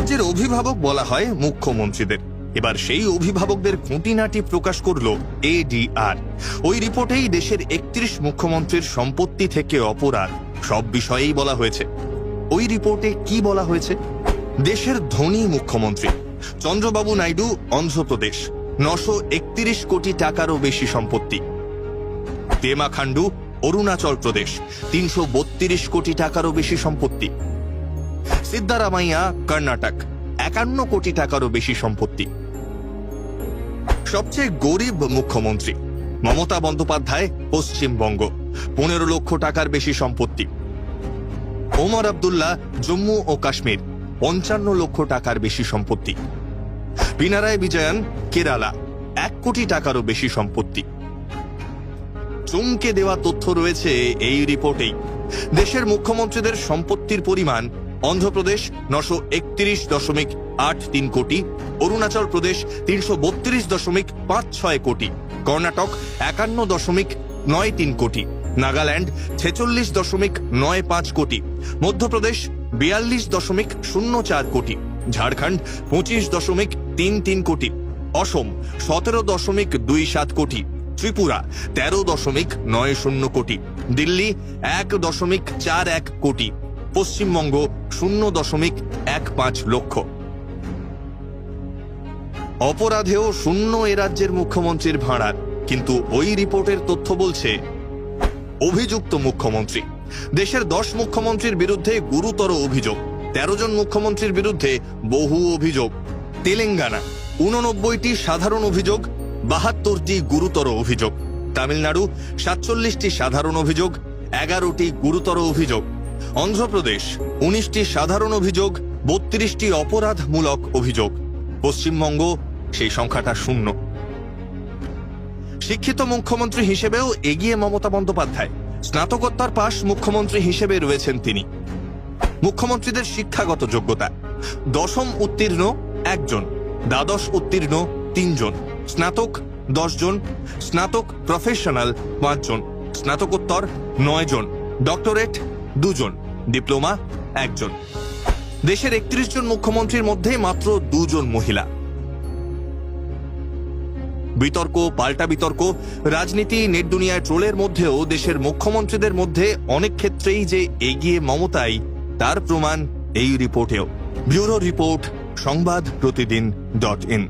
রাজ্যের অভিভাবক বলা হয় মুখ্যমন্ত্রীদের। এবার সেই অভিভাবকদের খুঁটিনাটি প্রকাশ করল এডিআর। ওই রিপোর্টেই দেশের 31 মুখ্যমন্ত্রীর সম্পত্তি থেকে অপরাধ সব বিষয়েই বলা হয়েছে। ওই রিপোর্টে কি বলা হয়েছে? দেশের ধনী মুখ্যমন্ত্রী চন্দ্রবাবু নাইডু, অন্ধ্রপ্রদেশ, 931 কোটি টাকারও বেশি সম্পত্তি। পেমা খান্ডু, অরুণাচল প্রদেশ, 332 কোটি টাকারও বেশি সম্পত্তি। সিদ্ধারামাইয়া, কর্ণাটক, 51 কোটি টাকারও বেশি সম্পত্তি। সবচেয়ে গরিব মুখ্যমন্ত্রী মমতা বন্দ্যোপাধ্যায়, পশ্চিমবঙ্গ, 15 লক্ষ টাকার বেশি সম্পত্তি। ওমর আব্দুল্লাহ, জম্মু ও কাশ্মীর, 55 লক্ষ টাকার বেশি সম্পত্তি। পিনারাই বিজয়ন, কেরালা, 1 কোটি টাকারও বেশি সম্পত্তি। চমকে দেওয়া তথ্য রয়েছে এই রিপোর্টেই। দেশের মুখ্যমন্ত্রীদের সম্পত্তির পরিমাণ: অন্ধ্রপ্রদেশ 931.83 কোটি, অরুণাচল প্রদেশ 332.56 কোটি, কর্ণাটক 51.93 কোটি, নাগাল্যান্ড 46.95 কোটি, মধ্যপ্রদেশ 42.04 কোটি, ঝাড়খণ্ড 25.33 কোটি, অসম 17.27 কোটি, ত্রিপুরা 13.90 কোটি, দিল্লি 1.41 কোটি, পশ্চিমবঙ্গ 0.15 লক্ষ। অপরাধেও শূন্য এ রাজ্যের মুখ্যমন্ত্রীর ভাড়ার। কিন্তু ওই রিপোর্টের তথ্য বলছে অভিযুক্ত মুখ্যমন্ত্রী। দেশের 10 মুখ্যমন্ত্রীর বিরুদ্ধে গুরুতর অভিযোগ, 13 জন মুখ্যমন্ত্রীর বিরুদ্ধে বহু অভিযোগ। তেলেঙ্গানা 89টি সাধারণ অভিযোগ, 72টি গুরুতর অভিযোগ। তামিলনাড়ু 47টি সাধারণ অভিযোগ, 11টি গুরুতর অভিযোগ। অন্ধ্রপ্রদেশ 19টি সাধারণ অভিযোগ, 32টি অপরাধমূলক অভিযোগ। পশ্চিমবঙ্গ সেই সংখ্যাটা 0। শিক্ষিত মুখ্যমন্ত্রী হিসেবেও এগিয়ে মমতা বন্দ্যোপাধ্যায়। স্নাতকোত্তর পাশ মুখ্যমন্ত্রী হিসেবে রয়েছেন তিনি। মুখ্যমন্ত্রীদের শিক্ষাগত যোগ্যতা: 10ম উত্তীর্ণ 1 জন, দ্বাদশ উত্তীর্ণ 3 জন, স্নাতক 10 জন, স্নাতক প্রফেশনাল 5 জন, স্নাতকোত্তর 9 জন, ডক্টরেট 2 জন, ডিপ্লোমা 1 জন। দেশের 31 জন মুখ্যমন্ত্রীর মধ্যে মাত্র 2 জন মহিলা। বিতর্ক, পাল্টা বিতর্ক, রাজনীতি, নেট দুনিয়ায় ট্রোলের মধ্যেও দেশের মুখ্যমন্ত্রীদের মধ্যে অনেক ক্ষেত্রেই যে এগিয়ে মমতাই, তার প্রমাণ এই রিপোর্টেও। ব্যুরো রিপোর্ট, সংবাদ প্রতিদিন.in।